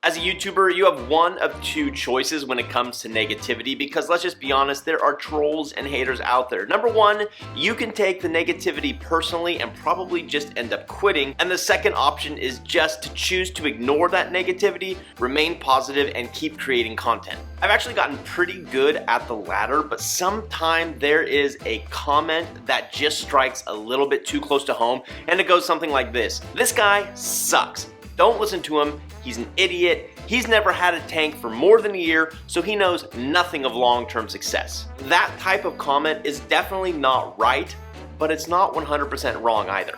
As a YouTuber, you have one of two choices when it comes to negativity because let's just be honest, there are trolls and haters out there. Number one, you can take the negativity personally and probably just end up quitting. And the second option is just to choose to ignore that negativity, remain positive, and keep creating content. I've actually gotten pretty good at the latter, but sometimes there is a comment that just strikes a little bit too close to home, and it goes something like this: "This guy sucks. Don't listen to him. He's an idiot. He's never had a tank for more than a year, so he knows nothing of long-term success." That type of comment is definitely not right, but it's not 100% wrong either.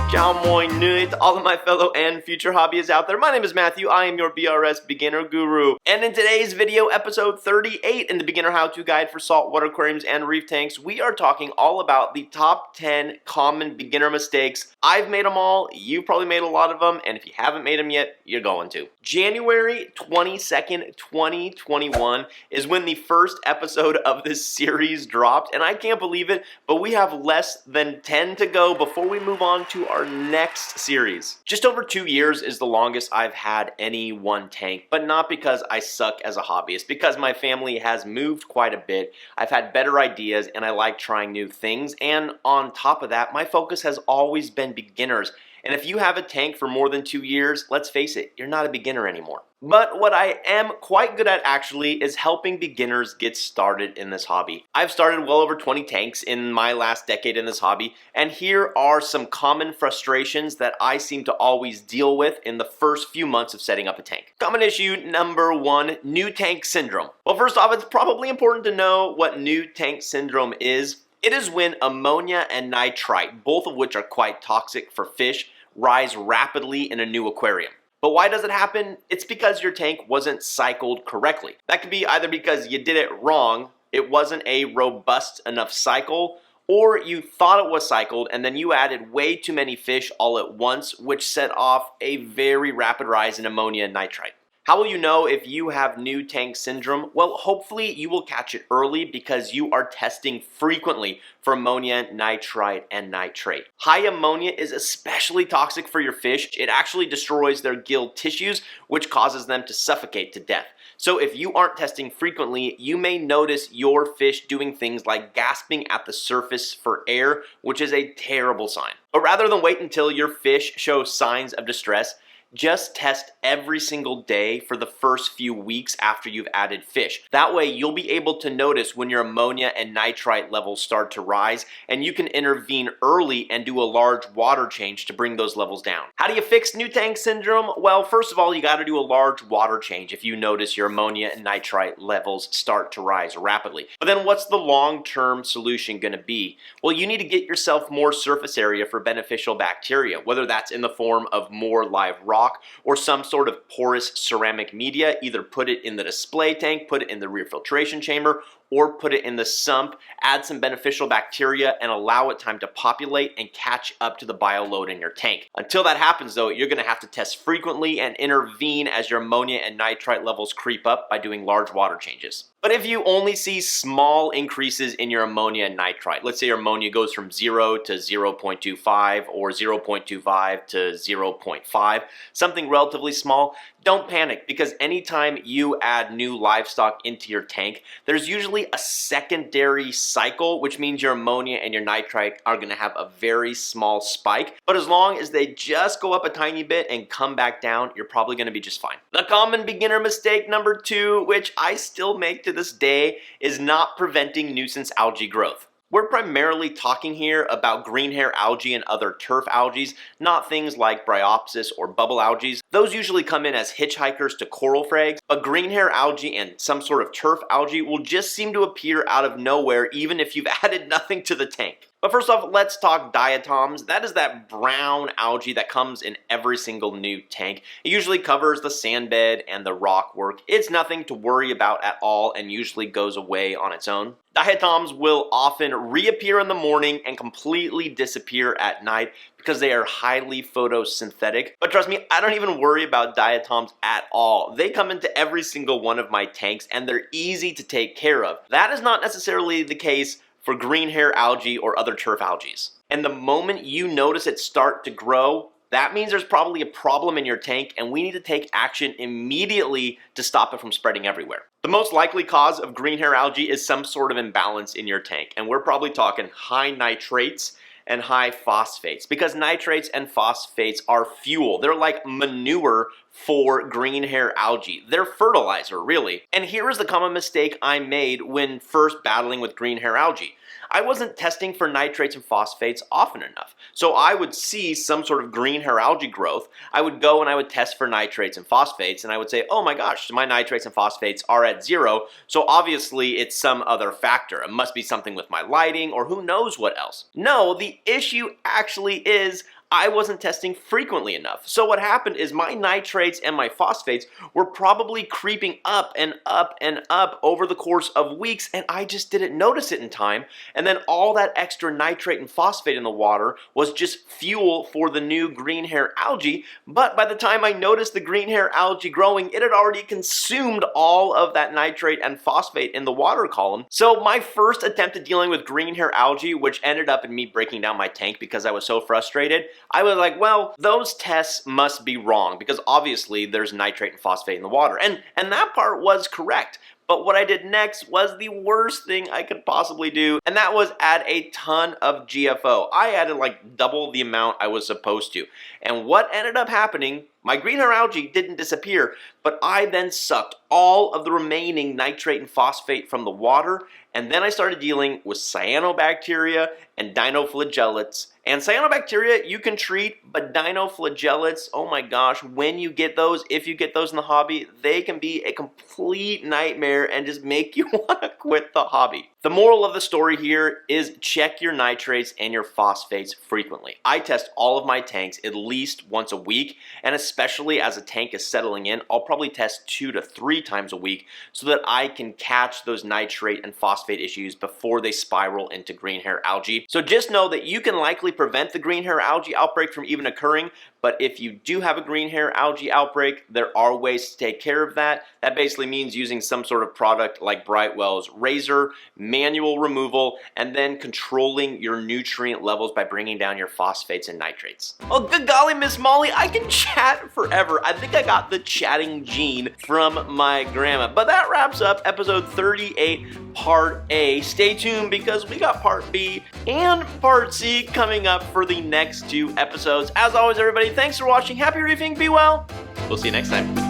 Ciao moi nui to all of my fellow and future hobbyists out there. My name is Matthew. I am your BRS beginner guru. And in today's video, episode 38 in the beginner how-to guide for saltwater aquariums and reef tanks, we are talking all about the top 10 common beginner mistakes. I've made them all. You've probably made a lot of them. And if you haven't made them yet, you're going to. January 22nd, 2021 is when the first episode of this series dropped. And I can't believe it, but we have less than 10 to go before we move on to our next series. Just over 2 years is the longest I've had any one tank, but not because I suck as a hobbyist, because my family has moved quite a bit. I've had better ideas and I like trying new things, and on top of that, my focus has always been beginners. And if you have a tank for more than 2 years, let's face it, you're not a beginner anymore. But what I am quite good at actually is helping beginners get started in this hobby. I've started well over 20 tanks in my last decade in this hobby, and here are some common frustrations that I seem to always deal with in the first few months of setting up a tank. Common issue number one, new tank syndrome. Well, first off, it's probably important to know what new tank syndrome is. It is when ammonia and nitrite, both of which are quite toxic for fish, rise rapidly in a new aquarium. But why does it happen? It's because your tank wasn't cycled correctly. That could be either because you did it wrong, it wasn't a robust enough cycle, or you thought it was cycled and then you added way too many fish all at once, which set off a very rapid rise in ammonia and nitrite. How will you know if you have new tank syndrome? Well, hopefully you will catch it early because you are testing frequently for ammonia, nitrite, and nitrate. High ammonia is especially toxic for your fish. It actually destroys their gill tissues, which causes them to suffocate to death. So if you aren't testing frequently, you may notice your fish doing things like gasping at the surface for air, which is a terrible sign. But rather than wait until your fish show signs of distress, just test every single day for the first few weeks after you've added fish. That way you'll be able to notice when your ammonia and nitrite levels start to rise, and you can intervene early and do a large water change to bring those levels down. How do you fix new tank syndrome? Well, first of all, you got to do a large water change if you notice your ammonia and nitrite levels start to rise rapidly. But then what's the long-term solution going to be? Well, you need to get yourself more surface area for beneficial bacteria, whether that's in the form of more live rock or some sort of porous ceramic media. Either put it in the display tank, put it in the rear filtration chamber, or put it in the sump, add some beneficial bacteria and allow it time to populate and catch up to the bio load in your tank. Until that happens though, you're gonna have to test frequently and intervene as your ammonia and nitrite levels creep up by doing large water changes. But if you only see small increases in your ammonia and nitrite, let's say your ammonia goes from 0 to 0.25 or 0.25 to 0.5, something relatively small, don't panic, because anytime you add new livestock into your tank, there's usually a secondary cycle, which means your ammonia and your nitrite are going to have a very small spike. But as long as they just go up a tiny bit and come back down, you're probably going to be just fine. The common beginner mistake number two, which I still make to this day, is not preventing nuisance algae growth. We're primarily talking here about green hair algae and other turf algae, not things like bryopsis or bubble algae. Those usually come in as hitchhikers to coral frags, but green hair algae and some sort of turf algae will just seem to appear out of nowhere even if you've added nothing to the tank. But first off, let's talk diatoms. That is that brown algae that comes in every single new tank. It usually covers the sand bed and the rock work. It's nothing to worry about at all and usually goes away on its own. Diatoms will often reappear in the morning and completely disappear at night because they are highly photosynthetic. But trust me, I don't even worry about diatoms at all. They come into every single one of my tanks and they're easy to take care of. That is not necessarily the case for green hair algae or other turf algae. And the moment you notice it start to grow, that means there's probably a problem in your tank and we need to take action immediately to stop it from spreading everywhere. The most likely cause of green hair algae is some sort of imbalance in your tank, and we're probably talking high nitrates and high phosphates, because nitrates and phosphates are fuel. They're like manure for green hair algae. They're fertilizer, really. And here is the common mistake I made when first battling with green hair algae. I wasn't testing for nitrates and phosphates often enough. So I would see some sort of green hair algae growth. I would go and I would test for nitrates and phosphates, and I would say, oh my gosh, my nitrates and phosphates are at 0. So obviously it's some other factor. It must be something with my lighting or who knows what else. No, the issue actually is I wasn't testing frequently enough. So what happened is my nitrates and my phosphates were probably creeping up and up and up over the course of weeks, and I just didn't notice it in time. And then all that extra nitrate and phosphate in the water was just fuel for the new green hair algae. But by the time I noticed the green hair algae growing, it had already consumed all of that nitrate and phosphate in the water column. So my first attempt at dealing with green hair algae, which ended up in me breaking down my tank because I was so frustrated, I was like, well, those tests must be wrong because obviously there's nitrate and phosphate in the water. And that part was correct. But what I did next was the worst thing I could possibly do, and that was add a ton of GFO. I added like double the amount I was supposed to. And what ended up happening, my green hair algae didn't disappear, but I then sucked all of the remaining nitrate and phosphate from the water, and then I started dealing with cyanobacteria and dinoflagellates. And cyanobacteria you can treat, but dinoflagellates, oh my gosh, when you get those, if you get those in the hobby, they can be a complete nightmare and just make you want to quit the hobby. The moral of the story here is check your nitrates and your phosphates frequently. I test all of my tanks at least once a week, and especially as a tank is settling in, I'll probably test 2 to 3 times a week so that I can catch those nitrate and phosphate issues before they spiral into green hair algae. So just know that you can likely prevent the green hair algae outbreak from even occurring, but if you do have a green hair algae outbreak, there are ways to take care of that. That basically means using some sort of product like Brightwell's Razor, manual removal, and then controlling your nutrient levels by bringing down your phosphates and nitrates. Oh, good golly, Miss Molly, I can chat forever. I think I got the chatting gene from my grandma. But that wraps up episode 38, part A. Stay tuned because we got part B and part C coming up for the next 2 episodes. As always, everybody, thanks for watching. Happy reefing. Be well. We'll see you next time.